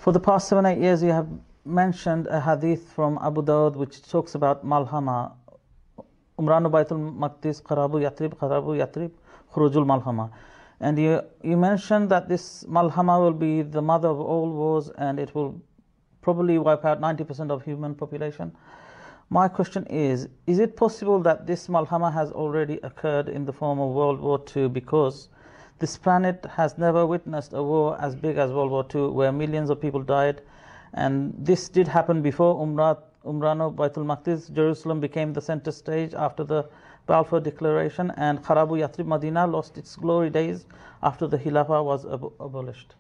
For the past 7-8 years, you have mentioned a hadith from Abu Dawud which talks about Malhama. Umranu Baitul Maqdis, Qarabu Yatrib, Khurujul Malhama. And you mentioned that this Malhama will be the mother of all wars and it will probably wipe out 90% of human population. My question is it possible that this Malhama has already occurred in the form of World War II, because this planet has never witnessed a war as big as World War II, where millions of people died, and this did happen before Umrano Baitul Maqdis. Jerusalem became the center stage after the Balfour Declaration, and Kharabu Yathrib, Medina, lost its glory days after the Khilafah was abolished.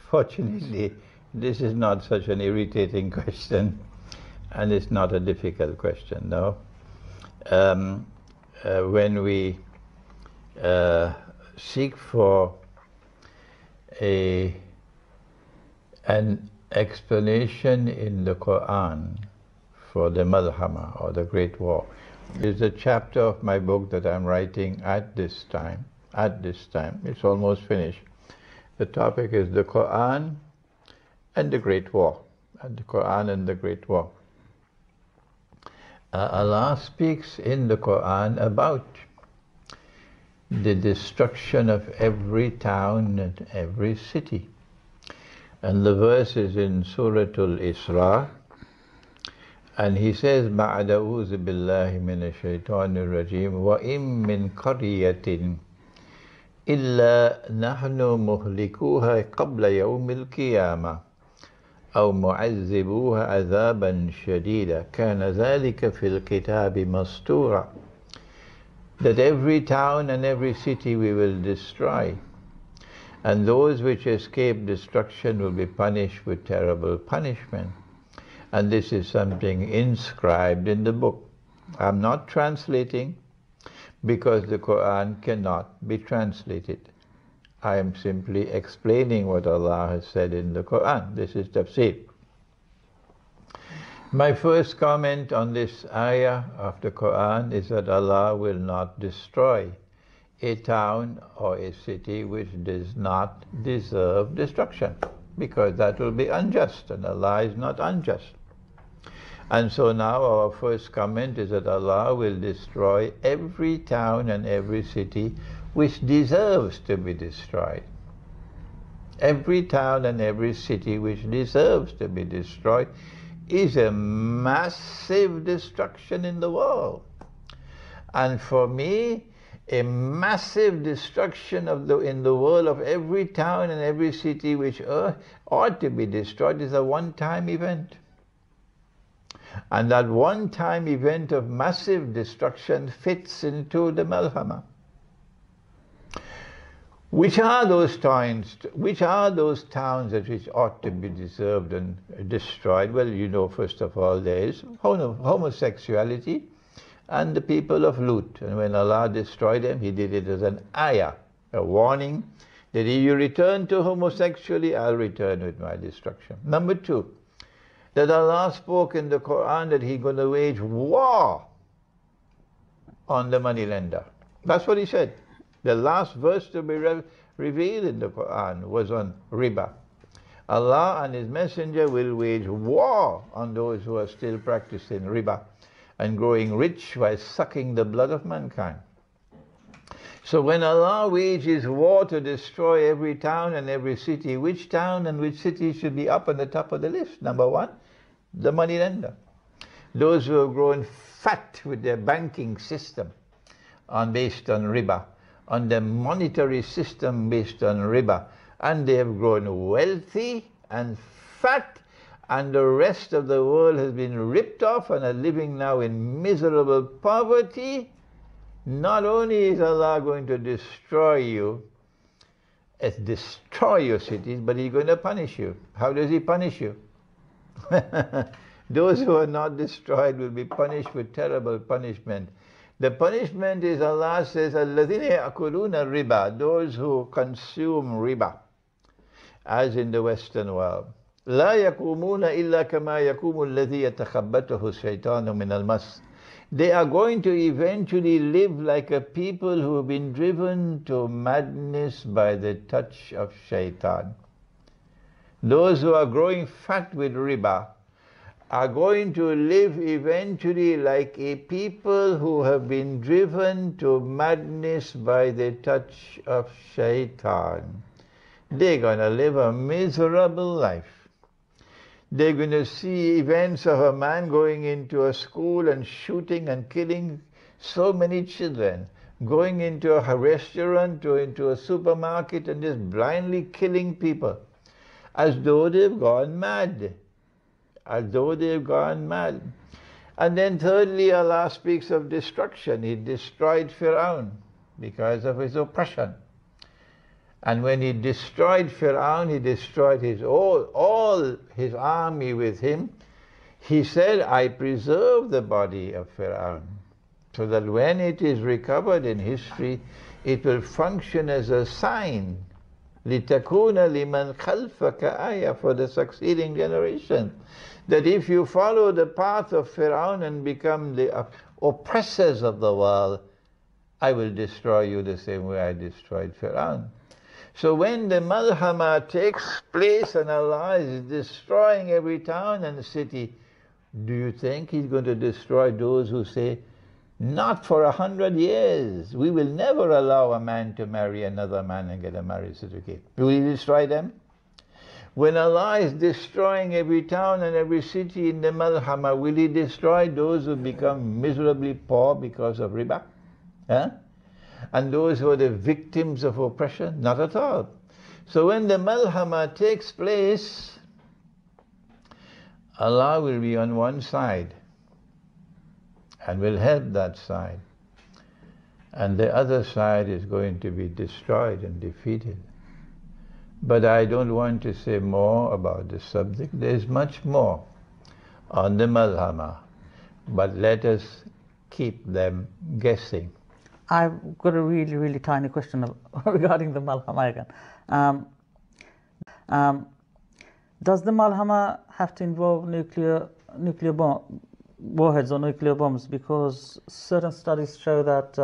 Fortunately, this is not such an irritating question, and it's not a difficult question, no. When we seek for an explanation in the Quran for the Malhama, or the Great War, is a chapter of my book that I'm writing at this time. It's almost finished. The topic is the Quran and the Great War. And the Quran and the Great War. Allah speaks in the Quran about the destruction of every town and every city. And the verse is in Surah Al-Isra, and he says, بَعْدَ أُوذِ بِاللَّهِ مِنَ الشَّيْطَانِ الرَّجِيمِ وَإِن مِّن قَرْيَةٍ إِلَّا نَحْنُ مُهْلِكُوهَا قَبْلَ يَوْمِ الْقِيَامَةِ أَوْ مُعَذِّبُوهَا عَذَابًا شَدِيدًا كَانَ ذَلِكَ فِي الْكِتَابِ مَسْطُورًا. That every town and every city we will destroy, and those which escape destruction will be punished with terrible punishment. And this is something inscribed in the book. I'm not translating, because the Quran cannot be translated. I am simply explaining what Allah has said in the Quran. This is tafsir. My first comment on this ayah of the Quran is that Allah will not destroy a town or a city which does not deserve destruction, because that will be unjust, and Allah is not unjust. And so now our first comment is that Allah will destroy every town and every city which deserves to be destroyed. Every town and every city which deserves to be destroyed is a massive destruction in the world. And for me, a massive destruction in the world of every town and every city which ought to be destroyed is a one-time event. And that one-time event of massive destruction fits into the Malhama. Which are those towns? Which are those towns which ought to be deserved and destroyed? Well, you know, first of all, there is homosexuality and the people of Lut. And when Allah destroyed them, He did it as an ayah, a warning that if you return to homosexuality, I'll return with my destruction. Number two, that Allah spoke in the Quran that He's going to wage war on the moneylender. That's what He said. The last verse to be revealed in the Quran was on riba. Allah and His Messenger will wage war on those who are still practicing riba and growing rich by sucking the blood of mankind. So when Allah wages war to destroy every town and every city, which town and which city should be up on the top of the list? Number one, the moneylender. Those who have grown fat with their banking system based on riba, on the monetary system based on riba, and they have grown wealthy and fat, and the rest of the world has been ripped off and are living now in miserable poverty. Not only is Allah going to destroy you, destroy your cities, but He's going to punish you. How does He punish you? Those who are not destroyed will be punished with terrible punishment. The punishment is, Allah says, الَّذِينَ يَأْكُلُونَ الرِّبَى, those who consume riba, as in the Western world. لَا يَقُومُونَ إِلَّا كَمَا يَقُومُ الَّذِي يَتَخَبَّطُهُ الشَّيْطَانُ مِنَ الْمَسِّ. They are going to eventually live like a people who have been driven to madness by the touch of shaitan. those who are growing fat with riba, are going to live eventually like a people who have been driven to madness by the touch of shaitan. They're going to live a miserable life. They're going to see events of a man going into a school and shooting and killing so many children, going into a restaurant or into a supermarket and just blindly killing people, as though they've gone mad. As though they've gone mad. And then thirdly, Allah speaks of destruction. He destroyed Fir'aun because of his oppression. And when he destroyed Fir'aun, he destroyed his all his army with him. He said, I preserve the body of Fir'aun, so that when it is recovered in history, it will function as a sign, لِتَكُونَ لِمَنْ خَلْفَكَ آيَةً, for the succeeding generation. That if you follow the path of Fir'aun and become the oppressors of the world, I will destroy you the same way I destroyed Fir'aun. So when the Malhama takes place and Allah is destroying every town and city, do you think He's going to destroy those who say, not for 100 years, we will never allow a man to marry another man and get a marriage certificate? Will He destroy them? When Allah is destroying every town and every city in the Malhama, will He destroy those who become miserably poor because of riba? Huh? And those who are the victims of oppression? Not at all. So when the Malhama takes place, Allah will be on one side and will help that side. And the other side is going to be destroyed and defeated. But I don't want to say more about this subject. There's much more on the Malhama, but let us keep them guessing. I've got a really, really tiny question regarding the Malhama again. Does the Malhama have to involve nuclear warheads or nuclear bombs? Because certain studies show that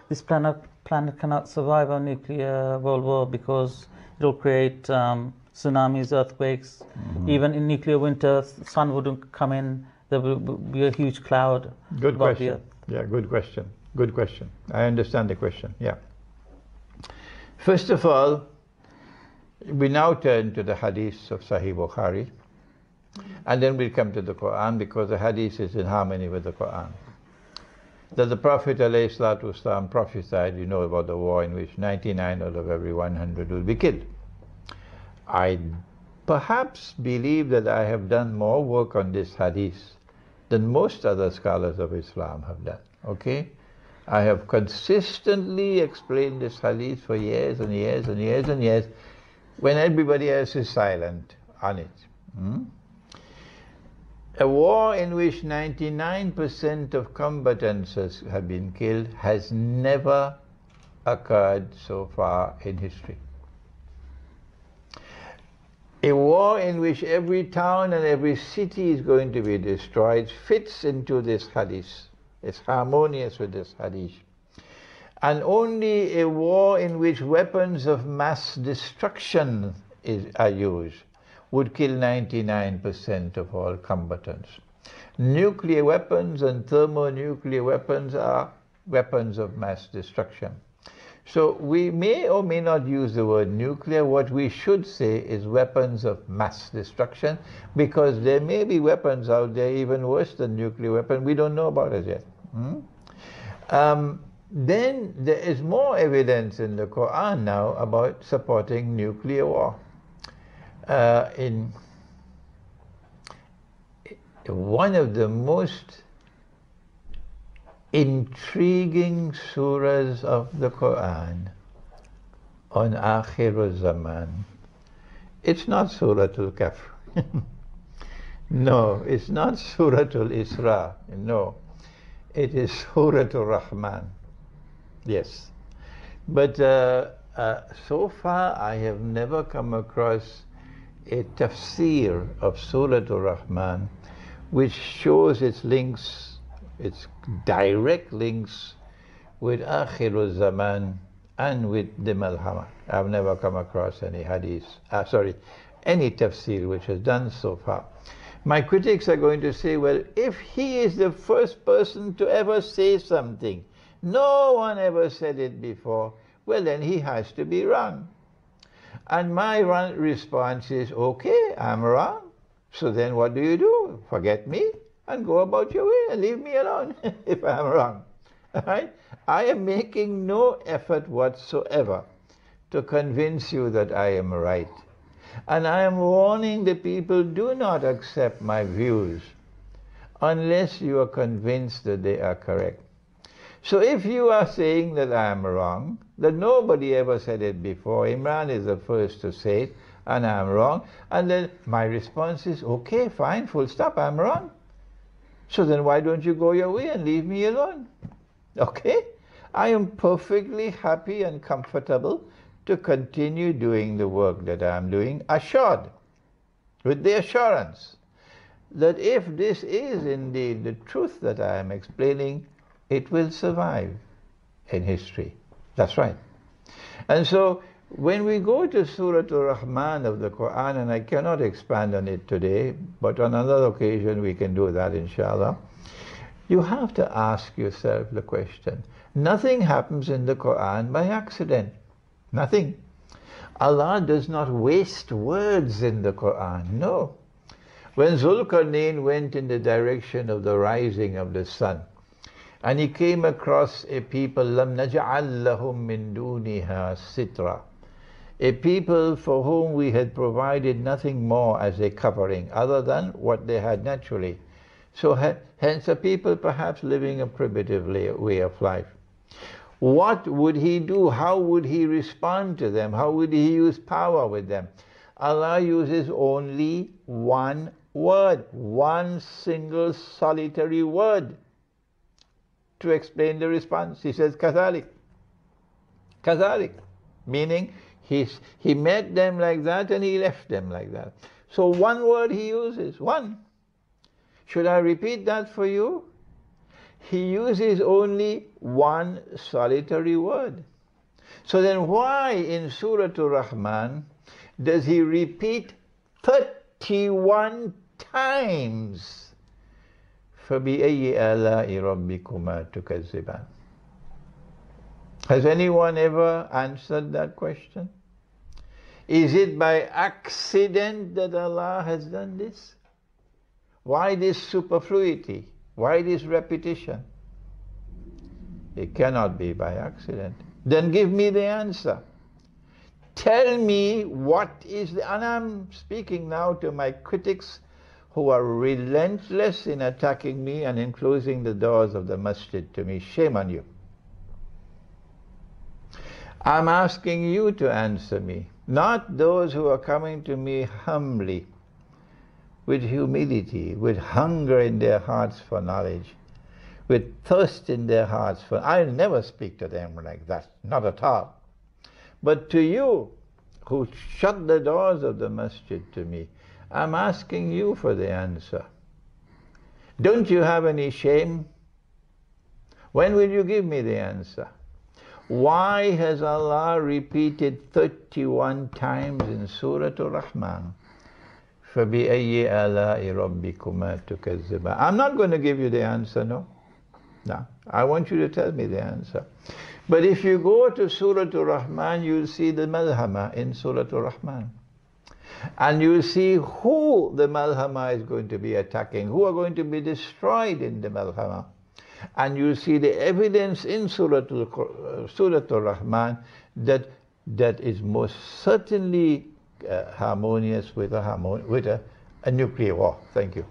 this planet cannot survive a nuclear world war because it will create tsunamis, earthquakes. Even in nuclear winter, the sun wouldn't come in. There will be a huge cloud. Good question. Yeah, good question. Good question. I understand the question. Yeah. First of all, we now turn to the hadiths of Sahih Bukhari, and then we'll come to the Quran, because the hadith is in harmony with the Quran. That the Prophet ﷺ prophesied, you know about the war in which 99 out of every 100 will be killed. I perhaps believe that I have done more work on this hadith than most other scholars of Islam have done. Okay? I have consistently explained this hadith for years and years and years and years, when everybody else is silent on it. A war in which 99% of combatants have been killed has never occurred so far in history. A war in which every town and every city is going to be destroyed fits into this hadith. It's harmonious with this hadith. And only a war in which weapons of mass destruction are used would kill 99% of all combatants. Nuclear weapons and thermonuclear weapons are weapons of mass destruction. So we may or may not use the word nuclear. What we should say is weapons of mass destruction, because there may be weapons out there even worse than nuclear weapons we don't know about as yet. Then there is more evidence in the Quran now about supporting nuclear war. In one of the most intriguing surahs of the Quran on Akhir Zaman, it's not Suratul Kafr. No, it's not Suratul Isra. No, it is Suratul Rahman. Yes. But so far I have never come across a tafsir of Surah Al-Rahman which shows its links, its direct links with Akhir Zaman and with the Malhama. I've never come across any hadith, any tafsir which has done so far. My critics are going to say, well, if he is the first person to ever say something, no one ever said it before, well, then he has to be wrong. And my response is, okay, I'm wrong. So then what do? Forget me and go about your way and leave me alone if I'm wrong. All right? I am making no effort whatsoever to convince you that I am right. And I am warning the people, do not accept my views unless you are convinced that they are correct. So if you are saying that I am wrong, that nobody ever said it before, Imran is the first to say it, and I am wrong, and then my response is, okay, fine, full stop, I'm wrong. So then why don't you go your way and leave me alone? Okay? I am perfectly happy and comfortable to continue doing the work that I am doing, assured, with the assurance that if this is indeed the truth that I am explaining, it will survive in history. That's right. And so when we go to Surah Ar-Rahman of the Quran, and I cannot expand on it today, but on another occasion we can do that, inshallah, you have to ask yourself the question, nothing happens in the Quran by accident. Nothing. Allah does not waste words in the Quran. No. When Zulkarnain went in the direction of the rising of the sun, and he came across a people, لَمْ نَجْعَلْ لَهُم مِّن دُونِهَا سِتْرًا, a people for whom we had provided nothing more as a covering other than what they had naturally. So hence a people perhaps living a primitive way of life. What would he do? How would he respond to them? How would he use power with them? Allah uses only one word, one single solitary word to explain the response. He says, Kazalik. Kazalik. Meaning, he met them like that and he left them like that. So one word he uses, one. Should I repeat that for you? He uses only one solitary word. So then why in Surah Ar-Rahman does he repeat 31 times فَبِأَيِّ آلَاءِ رَبِّكُمَا تُكَذِّبَانِ? Has anyone ever answered that question? Is it by accident that Allah has done this? Why this superfluity? Why this repetition? It cannot be by accident. Then give me the answer. Tell me what is the... And I'm speaking now to my critics who are relentless in attacking me and in closing the doors of the masjid to me. Shame on you. I'm asking you to answer me, not those who are coming to me humbly, with humility, with hunger in their hearts for knowledge, with thirst in their hearts for... I'll never speak to them like that, not at all. But to you, who shut the doors of the masjid to me, I'm asking you for the answer. Don't you have any shame? When will you give me the answer? Why has Allah repeated 31 times in Surah Ar-Rahman, فَبِأَيِّ آلَاءِ رَبِّكُمَا تُكَذِّبَانِ? I'm not going to give you the answer, no. No, I want you to tell me the answer. But if you go to Surah Ar-Rahman, you'll see the Malhama in Surah Ar-Rahman. And you'll see who the Malhama is going to be attacking, who are going to be destroyed in the Malhama. And you'll see the evidence in Surah Ar-Rahman that is most certainly harmonious with a nuclear war. Thank you.